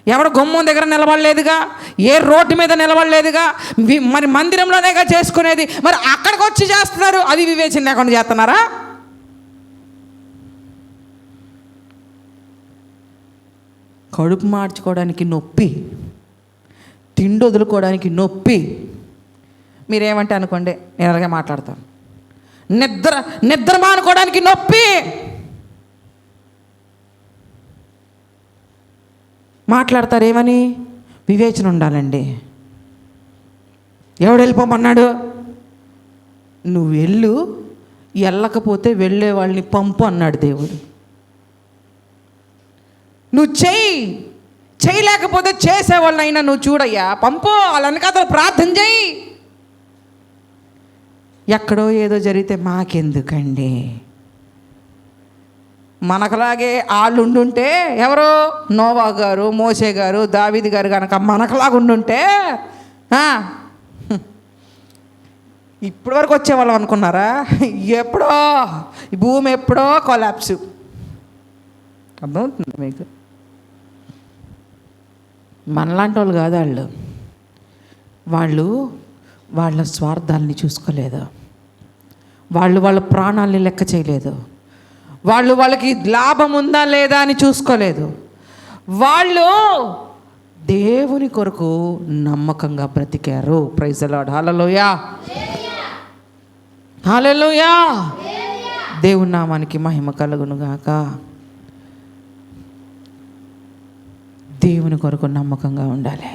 ఎవడు గుమ్మం దగ్గర నిలబడలేదుగా, ఏ రోడ్డు మీద నిలబడలేదుగా. మరి మందిరంలోనేగా చేసుకునేది. మరి అక్కడికి వచ్చి చేస్తున్నారు, అది వివేచన లేకుండా చేస్తున్నారా? కడుపు మార్చుకోవడానికి నొప్పి, తిండి వదులుకోవడానికి నొప్పి. మీరేమంటే అనుకోండి, నేను అలాగే మాట్లాడతాను. నిద్ర మానుకోవడానికి నొప్పి. మాట్లాడతారేమని? వివేచన ఉండాలండి. ఎవడు వెళ్ళిపోమన్నాడు? నువ్వు వెళ్ళు, వెళ్ళకపోతే వెళ్ళే వాళ్ళని పంపు అన్నాడు దేవుడు. నువ్వు చేయలేకపోతే చేసేవాళ్ళనైనా నువ్వు చూడయ్యా, పంపు. వాళ్ళ వెనకాల ప్రార్థన చేయి. ఎక్కడో ఏదో జరిగితే మాకెందుకండి? మనకలాగే వాళ్ళు ఉండుంటే, ఎవరో నోవా గారు, మోసే గారు, దావీదు గారు కనుక మనకలాగా ఉండుంటే ఇప్పటి వరకు వచ్చేవాళ్ళం అనుకున్నారా? ఎప్పుడో ఈ భూమి ఎప్పుడో కొలాప్స్. అర్థమవుతుంది మీకు? మనలాంటి వాళ్ళు కాదు వాళ్ళు వాళ్ళ స్వార్థాలని చూసుకోలేదు, వాళ్ళ ప్రాణాలని లెక్క చేయలేదు, వాళ్ళకి లాభం ఉందా లేదా అని చూసుకోలేదు. వాళ్ళు దేవుని కొరకు నమ్మకంగా బ్రతికారు. Praise the lord. Hallelujah, hallelujah. దేవుని నామానికి మహిమ కలుగును గాక. దేవుని కొరకు నమ్మకంగా ఉండాలి.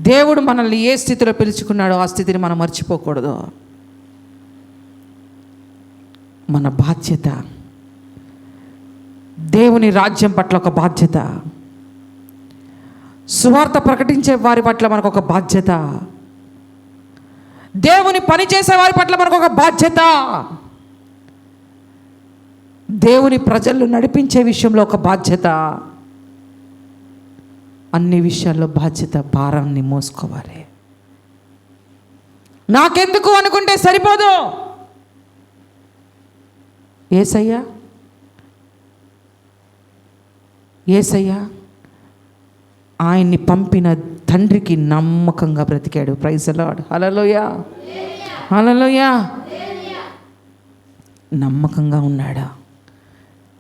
దేవుడు మనల్ని ఏ స్థితిలో పిలుచుకున్నాడో ఆ స్థితిని మనం మర్చిపోకూడదు. మన బాధ్యత దేవుని రాజ్యం పట్ల ఒక బాధ్యత, సువార్త ప్రకటించే వారి పట్ల మనకు ఒక బాధ్యత, దేవుని పని చేసే వారి పట్ల మనకు ఒక బాధ్యత, దేవుని ప్రజలను నడిపించే విషయంలో ఒక బాధ్యత. అన్ని విషయాల్లో బాధ్యత, భారాన్ని మోసుకోవాలి. నాకెందుకు అనుకుంటే సరిపోదు. యేసయ్య ఆయన్ని పంపిన తండ్రికి నమ్మకంగా బ్రతికాడు. Praise the lord. Hallelujah, hallelujah. నమ్మకంగా ఉన్నాడా?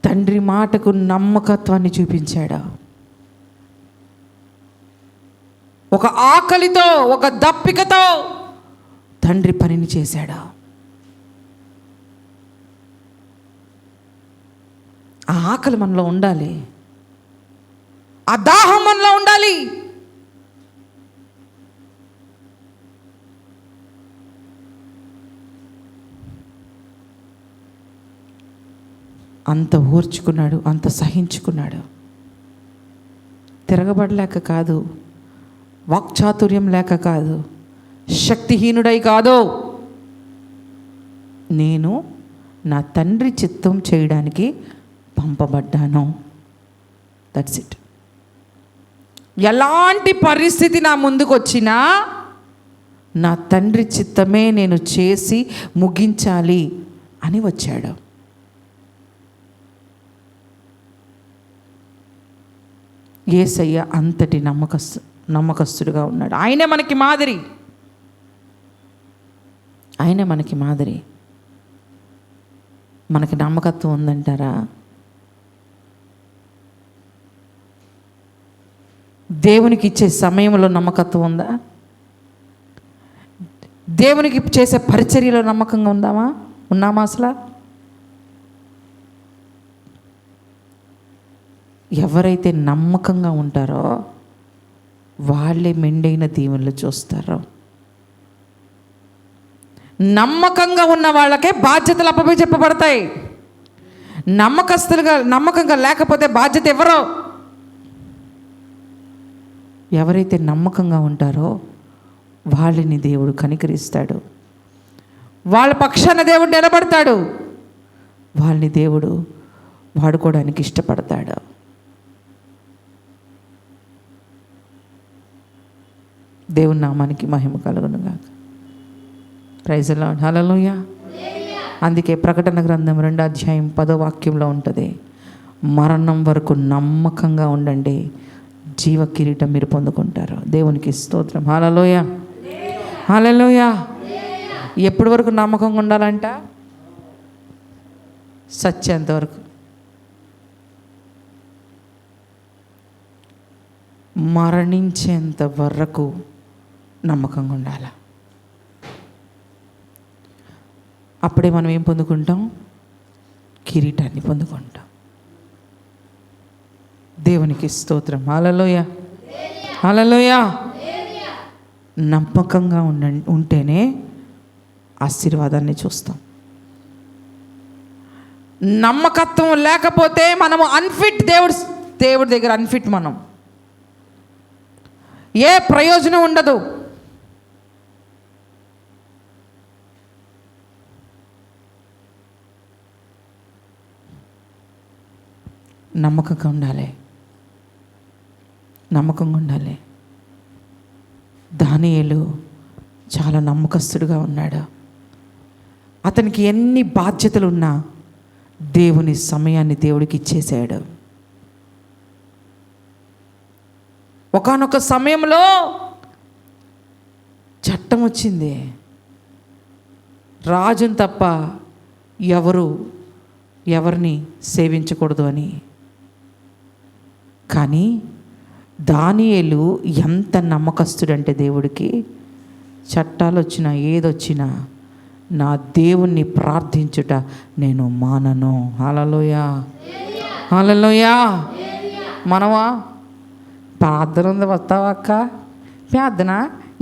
తండ్రి మాటకు నమ్మకత్వాన్ని చూపించాడా? ఒక ఆకలితో, ఒక దప్పికతో తండ్రి పనిని చేశాడా? ఆ ఆకలి మనలో ఉండాలి, ఆ దాహం మనలో ఉండాలి. అంత ఓర్చుకున్నాడు, అంత సహించుకున్నాడు. తిరగబడలేక కాదు, వాక్చాతుర్యం లేక కాదు, శక్తిహీనుడై కాదు. నేను నా తండ్రి చిత్తం చేయడానికి పంపబడ్డాను. That's it. ఎలాంటి పరిస్థితి నా ముందుకు వచ్చినా నా తండ్రి చిత్తమే నేను చేసి ముగించాలి అని వచ్చాడు. యేసయ్య అంతటి నమ్మకస్తుడుగా ఉన్నాడు. ఆయనే మనకి మాదిరి, ఆయనే మనకి మాదిరి. మనకి నమ్మకత్వం ఉందంటారా? దేవునికి ఇచ్చే సమయంలో నమ్మకత్వం ఉందా? దేవునికి చేసే పరిచర్యలో నమ్మకంగా ఉన్నామా అసలు? ఎవరైతే నమ్మకంగా ఉంటారో వాళ్ళే మెండైన దీవెనలు చూస్తారు. నమ్మకంగా ఉన్న వాళ్ళకే బాధ్యతలు అప్పచెప్పబడతాయి. నమ్మకంగా లేకపోతే బాధ్యత ఎవరో? ఎవరైతే నమ్మకంగా ఉంటారో వాళ్ళని దేవుడు కనికరిస్తాడు, వాళ్ళ పక్షాన దేవుడు నిలబడతాడు, వాళ్ళని దేవుడు వాడుకోవడానికి ఇష్టపడతాడు. దేవుని నామానికి మహిమ కలుగును గాక. Praise the lord. హల్లెలూయా. అందుకే ప్రకటన గ్రంథం 2వ అధ్యాయం 10వ వాక్యంలో ఉంటుంది, మరణం వరకు నమ్మకంగా ఉండండి, జీవ కిరీటం మీరు పొందుకుంటారు. దేవునికి స్తోత్రం. హల్లెలూయా, హల్లెలూయా. ఎప్పటి వరకు నమ్మకంగా ఉండాలంట? సత్యంత వరకు. మరణించేంత వరకు నమ్మకంగా ఉండాలి. అప్పుడే మనం ఏం పొందుకుంటాం? కిరీటాన్ని పొందుకుంటాం. దేవునికి స్తోత్రం. హల్లెలూయా, హల్లెలూయా. నమ్మకంగా ఉంటేనే ఆశీర్వాదాన్ని చూస్తాం. నమ్మకత్వం లేకపోతే మనము అన్ఫిట్. దేవుడి దగ్గర అన్ఫిట్. మనం ఏ ప్రయోజనం ఉండదు. నమ్మకంగా ఉండాలి, నమ్మకంగా ఉండాలి. దానియేలు చాలా నమ్మకస్తుడిగా ఉన్నాడు. అతనికి ఎన్ని బాధ్యతలు ఉన్నా దేవుని సమయాన్ని దేవుడికి ఇచ్చేసాడు. ఒకానొక సమయంలో చట్టం వచ్చింది, రాజుని తప్ప ఎవరిని సేవించకూడదు అని. కానీ దానియేలు ఎంత నమ్మకస్తుడంటే దేవుడికి, చట్టాలు వచ్చినా ఏదొచ్చినా నా దేవుణ్ణి ప్రార్థించుట నేను మానను. హల్లెలూయా, హల్లెలూయా. మనమా ప్రార్థన ఉంది, వస్తావా అక్క, ప్రార్థన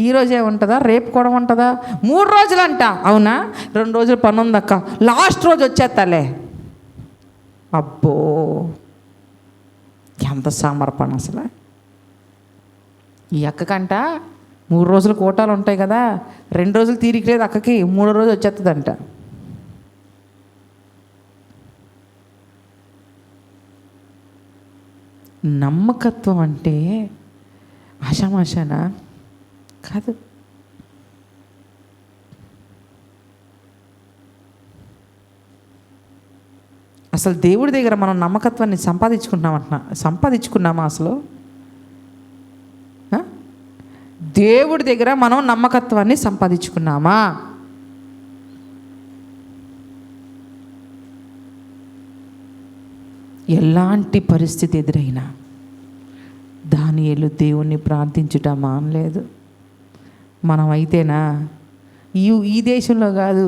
ఈరోజే ఉంటుందా, రేపు కూడా ఉంటుందా? 3 రోజులు అంట. అవునా, 2 రోజులు పని ఉందక్క, లాస్ట్ రోజు వచ్చేస్తాలే. అబ్బో, ఎంత సమర్పణ అసలు. ఈ అక్కకంట 3 రోజులు కోటాలు ఉంటాయి కదా, 2 రోజులు తీరిక లేదు అక్కకి, 3 రోజు వచ్చేస్తుందంట. నమ్మకత్వం అంటే ఆషామాషానా కాదు. అసలు దేవుడి దగ్గర మనం నమ్మకత్వాన్ని సంపాదించుకున్నామా అసలు? దేవుడి దగ్గర మనం నమ్మకత్వాన్ని సంపాదించుకున్నామా? ఎలాంటి పరిస్థితి ఎదురైనా దానియేలు దేవుణ్ణి ప్రార్థించుట మానలేదు. మనం అయితేనా ఈ దేశంలో కాదు,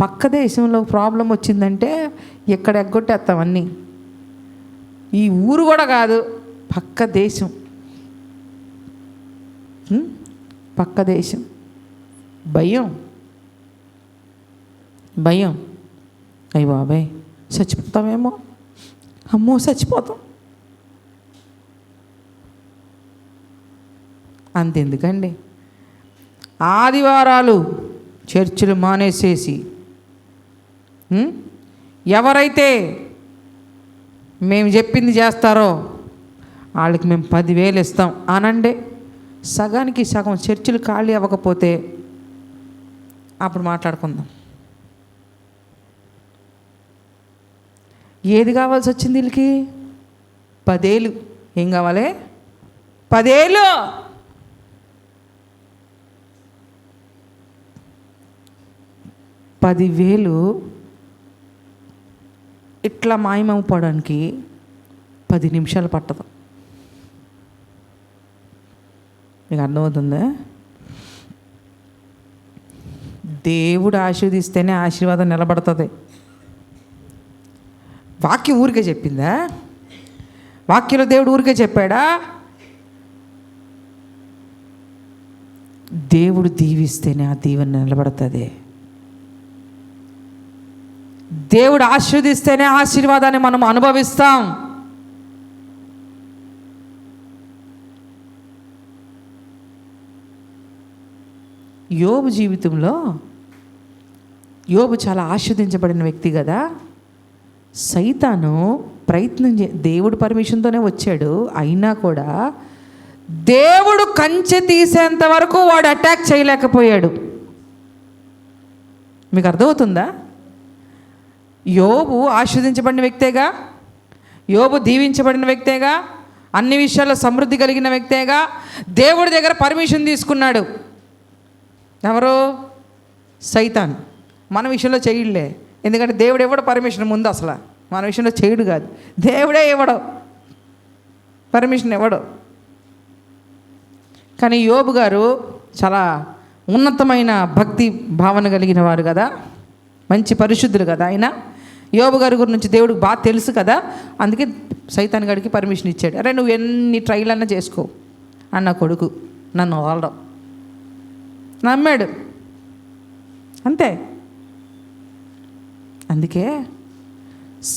పక్క దేశంలో ప్రాబ్లం వచ్చిందంటే ఎక్కడ ఎగ్గొట్టేస్తాం అన్నీ. ఈ ఊరు కూడా కాదు, పక్క దేశం, పక్క దేశం. భయం అయ్య బాబాయ్ చచ్చిపోతామేమో, అమ్మో చచ్చిపోతాం. అంతెందుకండి, ఆదివారాలు చర్చిలు మానేసేసి ఎవరైతే మేము చెప్పింది చేస్తారో వాళ్ళకి మేము 10,000 ఇస్తాం అనండి. సగానికి సగం చర్చిలు ఖాళీ అవ్వకపోతే అప్పుడు మాట్లాడుకుందాం. ఏది కావాల్సి వచ్చింది వీళ్ళకి? 10 ఏళ్ళు. ఏం కావాలి? 10 ఏళ్ళు. $10,000 ఇట్లా మాయమైపోవడానికి 10 నిమిషాలు పట్టదు. మీకు అర్థమవుతుందా? దేవుడు ఆశీర్వదిస్తేనే ఆశీర్వాదం నిలబడుతుంది. వాక్యం ఊరికే చెప్పిందా? వాక్యంలో దేవుడు ఊరికే చెప్పాడా? దేవుడు దీవిస్తేనే ఆ దీవెన నిలబడుతుంది. దేవుడు ఆశీర్వదిస్తేనే ఆశీర్వాదాన్ని మనం అనుభవిస్తాం. యోబు జీవితంలో యోబు చాలా ఆశీర్వదించబడిన వ్యక్తి కదా. సైతాను దేవుడు పర్మిషన్తోనే వచ్చాడు, అయినా కూడా దేవుడు కంచె తీసేంత వరకు వాడు అటాక్ చేయలేకపోయాడు. మీకు అర్థమవుతుందా? యోబు ఆశీర్వదించబడిన వ్యక్తేగా, యోబు దీవించబడిన వ్యక్తేగా, అన్ని విషయాల్లో సమృద్ధి కలిగిన వ్యక్తేగా. దేవుడి దగ్గర పర్మిషన్ తీసుకున్నాడు. ఎవరు? సైతాన్. మన విషయంలో చేయడులే, ఎందుకంటే దేవుడు ఇవ్వడు పర్మిషన్ ముందు. అసలు మన విషయంలో చేయడు కాదు, దేవుడే ఇవ్వడు పర్మిషన్, ఇవ్వడు. కానీ యోబు గారు చాలా ఉన్నతమైన భక్తి భావన కలిగిన వారు కదా, మంచి పరిశుద్ధులు కదా ఆయన. యోబు గారి గురించి దేవుడికి బాగా తెలుసు కదా, అందుకే సైతాన్ గారికి పర్మిషన్ ఇచ్చాడు. అరే నువ్వు ఎన్ని ట్రైల్ అన్నా చేసుకో అన్న కొడుకు నన్ను వదలడం. నమ్మాడు అంతే. అందుకే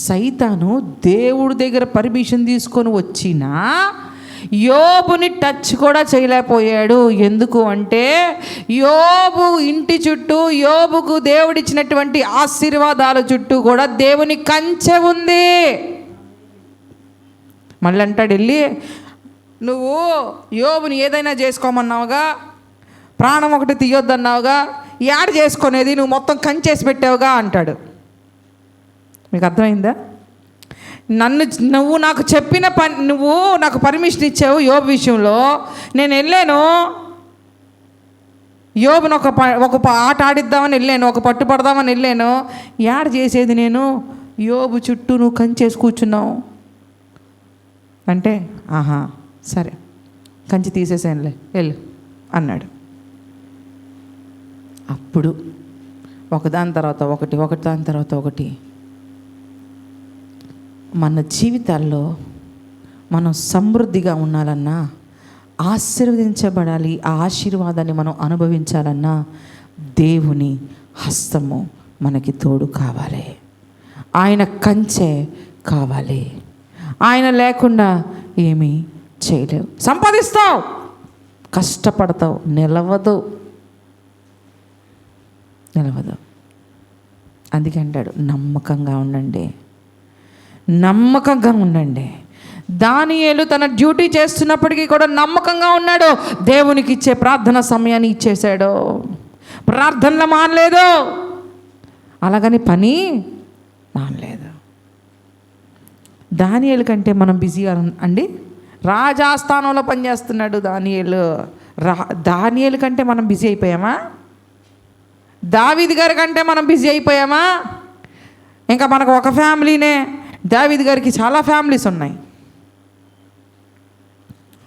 సైతాను దేవుడి దగ్గర పర్మిషన్ తీసుకొని వచ్చినా యోబుని టచ్ కూడా చేయలేకపోయాడు. ఎందుకు అంటే యోబు ఇంటి చుట్టూ, యోబుకు దేవుడిచ్చినటువంటి ఆశీర్వాదాల చుట్టూ కూడా దేవుని కంచె ఉంది. మళ్ళీ అంటాడు వెళ్ళి, నువ్వు యోబుని ఏదైనా చేసుకోమన్నావుగా, ప్రాణం ఒకటి తీయొద్దన్నావుగా, యాడ్ చేసుకునేది నువ్వు మొత్తం కంచేసి పెట్టావుగా అంటాడు. మీకు అర్థమైందా? నువ్వు నాకు చెప్పిన పని, నువ్వు నాకు పర్మిషన్ ఇచ్చావు యోబు విషయంలో, నేను వెళ్ళాను యోబును ఒక ఆట ఆడిద్దామని వెళ్ళాను, ఒక పట్టు పడదామని వెళ్ళాను, యాడ్ చేసేది నేను యోబు చుట్టూ నువ్వు కంచేసి కూర్చున్నావు అంటే, ఆహా సరే కంచి తీసేసానులే వెళ్ళు అన్నాడు. అప్పుడు ఒకదాని తర్వాత ఒకటి, దాని తర్వాత ఒకటి మన జీవితాల్లో మనం సమృద్ధిగా ఉండాలన్నా ఆశీర్వదించబడాలి, ఆ ఆశీర్వాదాన్ని మనం అనుభవించాలన్నా దేవుని హస్తము మనకి తోడు కావాలి, ఆయన కంచె కావాలి. ఆయన లేకుండా ఏమీ చేయలేవు. సంపాదిస్తావు, కష్టపడతావు, నిలవదు. అందుకే అంటాడు నమ్మకంగా ఉండండి, నమ్మకంగా ఉండండి. దానియేలు తన డ్యూటీ చేస్తున్నప్పటికీ కూడా నమ్మకంగా ఉన్నాడు. దేవునికి ఇచ్చే ప్రార్థన సమయాన్ని ఇచ్చేశాడు, ప్రార్థనలు మానలేదు, అలాగని పని మానలేదు. దానియేలు కంటే మనం బిజీగా అండి, రాజాస్థానంలో పనిచేస్తున్నాడు దానియేలు. దానియేలు కంటే మనం బిజీ అయిపోయామా? దావీదు గారి కంటే మనం బిజీ అయిపోయామా? ఇంకా మనకు ఒక ఫ్యామిలీనే, దావీదు గారికి చాలా ఫ్యామిలీస్ ఉన్నాయి.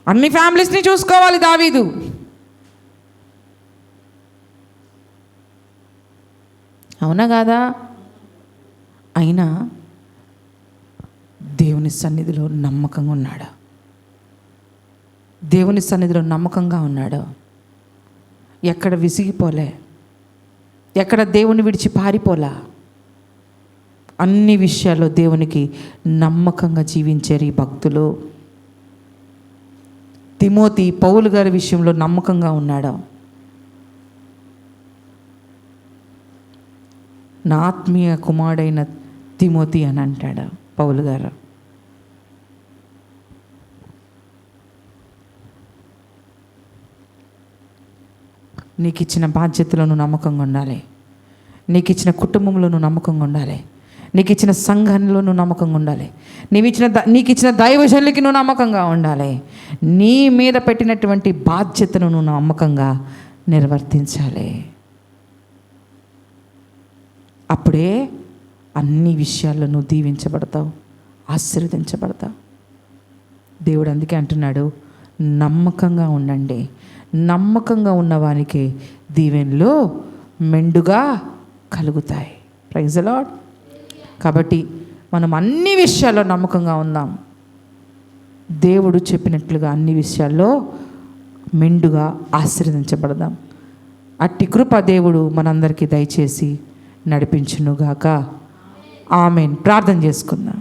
అన్ని ఫ్యామిలీస్ని చూసుకోవాలి దావీదు. అవునా కాదా? అయినా దేవుని సన్నిధిలో నమ్మకంగా ఉన్నాడు, దేవుని సన్నిధిలో నమ్మకంగా ఉన్నాడు. ఎక్కడ విసిగిపోలే, ఎక్కడ దేవుని విడిచి పారిపోలా. అన్ని విషయాల్లో దేవునికి నమ్మకంగా జీవించారు ఈ భక్తులు. తిమోతి పౌలు గారి విషయంలో నమ్మకంగా ఉన్నాడు. నా ఆత్మీయ కుమారుడైన తిమోతి అని అంటాడు పౌలు గారు. నీకు ఇచ్చిన బాధ్యతలను నమ్మకంగా ఉండాలి, నీకు ఇచ్చిన కుటుంబంలో నువ్వు నమ్మకంగా ఉండాలి, నీకు ఇచ్చిన సంఘంలో నువ్వు నమ్మకంగా ఉండాలి, నీకు ఇచ్చిన దైవజనులకి నువ్వు నమ్మకంగా ఉండాలి. నీ మీద పెట్టినటువంటి బాధ్యతను నువ్వు నమ్మకంగా నిర్వర్తించాలి. అప్పుడే అన్ని విషయాల్లో నువ్వు దీవించబడతావు, ఆశీర్వదించబడతావు. దేవుడు అందుకే అంటున్నాడు నమ్మకంగా ఉండండి. నమ్మకంగా ఉన్నవానికి దీవెనలు మెండుగా కలుగుతాయి. Praise the Lord. కాబట్టి మనం అన్ని విషయాల్లో నమ్మకంగా ఉందాం. దేవుడు చెప్పినట్లుగా అన్ని విషయాల్లో మెండుగా ఆశీర్వదించబడదాం. అట్టి కృప దేవుడు మనందరికీ దయచేసి నడిపించునుగాక. ఆమేన్. ప్రార్థన చేసుకుందాం.